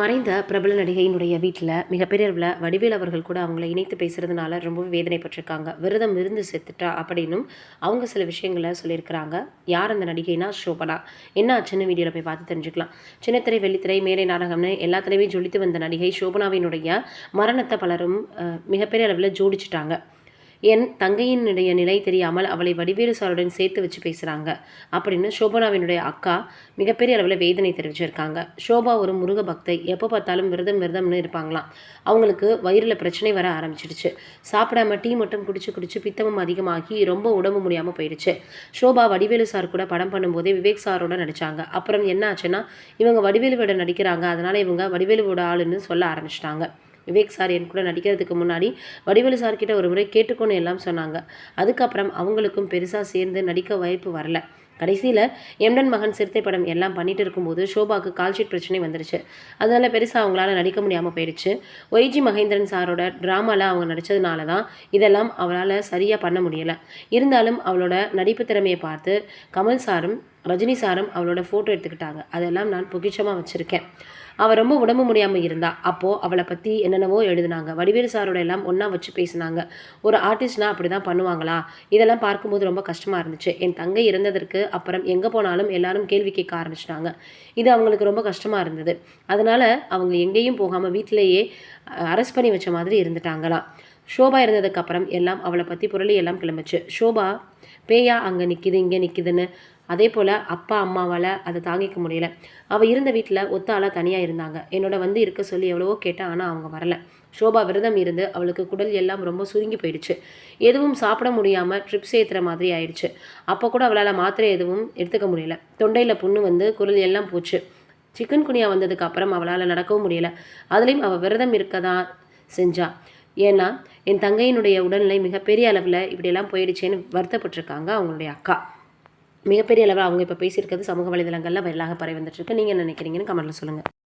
மறைந்த பிரபல நடிகையினுடைய வீட்டில் மிகப்பெரிய அளவில் வடிவேல் அவர்கள் கூட அவங்கள இணைத்து பேசுறதுனால ரொம்பவே வேதனைப்பட்டிருக்காங்க. விரதம் இருந்து செத்துட்டா அப்படின்னும் அவங்க சில விஷயங்களை சொல்லியிருக்கிறாங்க. யார் அந்த நடிகைனா சோபனா. என்ன ஆச்சுன்னு வீடியோவில் போய் பார்த்து தெரிஞ்சுக்கலாம். சின்னத்திரை, வெள்ளித்திரை, மேடை நாடகம்னு எல்லாத்துலேயுமே ஜொலித்து வந்த நடிகை சோபனாவினுடைய மரணத்தை பலரும் மிகப்பெரிய அளவில் ஜோடிச்சுட்டாங்க. என் தங்கையினுடைய நிலை தெரியாமல் அவளை வடிவேலு சாருடன் சேர்த்து வச்சு பேசுகிறாங்க அப்படின்னு சோபனாவினுடைய அக்கா மிகப்பெரிய அளவில் வேதனை தெரிவிச்சிருக்காங்க. சோபா ஒரு முருக பக்தை, எப்போ பார்த்தாலும் விரதம்னு இருப்பாங்களாம். அவங்களுக்கு வயிறில் பிரச்சனை வர ஆரம்பிச்சிடுச்சு. சாப்பிடாம டீ மட்டும் குடிச்சு பித்தமும் அதிகமாகி ரொம்ப உடம்பு முடியாமல் போயிடுச்சு. சோபா வடிவேலு சார் கூட படம் பண்ணும்போதே விவேக் சாரோட நடித்தாங்க. அப்புறம் என்ன ஆச்சுன்னா, இவங்க வடிவேலுவோட நடிக்கிறாங்க, அதனால் இவங்க வடிவேலுவோட ஆளுன்னு சொல்ல ஆரம்பிச்சிட்டாங்க. விவேக் சார் என் கூட நடிக்கிறதுக்கு முன்னாடி வடிவேலு சார்கிட்ட ஒரு முறை கேட்டுக்கொண்டு எல்லாம் சொன்னாங்க. அதுக்கப்புறம் அவங்களுக்கும் பெருசாக சேர்ந்து நடிக்க வாய்ப்பு வரல. கடைசியில் எம்டன் மகன் சிறுத்தை படம் எல்லாம் பண்ணிட்டு இருக்கும்போது ஷோபாவுக்கு கால்ஷீட் பிரச்சனை வந்துருச்சு. அதனால பெருசாக அவங்களால நடிக்க முடியாமல் போயிடுச்சு. ஒய்ஜி மகேந்திரன் சாரோட ட்ராமாவில் அவங்க நடித்ததுனால தான் இதெல்லாம் அவளால் சரியாக பண்ண முடியலை. இருந்தாலும் அவளோட நடிப்பு திறமையை பார்த்து கமல் சாரும் ரஜினி சாரும் அவளோட ஃபோட்டோ எடுத்துக்கிட்டாங்க. அதெல்லாம் நான் பொக்கிஷமாக வச்சுருக்கேன். அவள் ரொம்ப உடம்பு முடியாமல் இருந்தா. அப்போது அவளை பற்றி என்னென்னவோ எழுதினாங்க. வடிவேலு சாரோட எல்லாம் ஒன்றா வச்சு பேசினாங்க. ஒரு ஆர்டிஸ்ட்னா அப்படி தான் பண்ணுவாங்களா? இதெல்லாம் பார்க்கும்போது ரொம்ப கஷ்டமாக இருந்துச்சு. என் தங்கை இறந்ததற்கு அப்புறம் எங்கே போனாலும் எல்லாரும் கேள்வி கேட்க ஆரம்பிச்சிட்டாங்க. இது அவங்களுக்கு ரொம்ப கஷ்டமாக இருந்தது. அதனால் அவங்க எங்கேயும் போகாமல் வீட்டிலேயே அரெஸ்ட் பண்ணி வச்ச மாதிரி இருந்துட்டாங்களாம். ஷோபா இருந்ததுக்கப்புறம் எல்லாம் அவளை பற்றி புரளி எல்லாம் கிளம்பிச்சு. ஷோபா பேயா அங்கே நிற்கிது இங்கே நிற்கிதுன்னு. அதே போல் அப்பா அம்மாவால் அதை தாங்கிக்க முடியல. அவள் இருந்த வீட்டில் ஒத்த ஆளாக தனியாக இருந்தாங்க. என்னோட வந்து இருக்க சொல்லி எவ்வளவோ கேட்டேன், ஆனால் அவங்க வரல. ஷோபா விரதம் இருந்து அவளுக்கு குடல் எல்லாம் ரொம்ப சுருங்கி போயிடுச்சு. எதுவும் சாப்பிட முடியாமல் ட்ரிப்ஸ் ஏற்றுற மாதிரி ஆயிடுச்சு. அப்போ கூட அவளால் மாத்திரை எதுவும் எடுத்துக்க முடியல. தொண்டையில் புண்ணு வந்து குரல் எல்லாம் போச்சு. சிக்கன் குனியா வந்ததுக்கு அப்புறம் அவளால் நடக்கவும் முடியல. அதுலேயும் அவள் விரதம் இருக்க தான் செஞ்சா. ஏன்னா என் தங்கையினுடைய உடல்நிலை மிகப்பெரிய அளவில் இப்படியெல்லாம் போயிடுச்சேன்னு வருத்தப்பட்டிருக்காங்க அவங்களுடைய அக்கா. மிகப்பெரிய அளவில் அவங்க இப்போ பேசியிருக்கிறது சமூக வலைதளங்களில் வைரலாக பரவி வந்துட்டுருக்கு. நீங்கள் என்ன நினைக்கிறீங்கன்னு கமெண்ட்டில் சொல்லுங்கள்.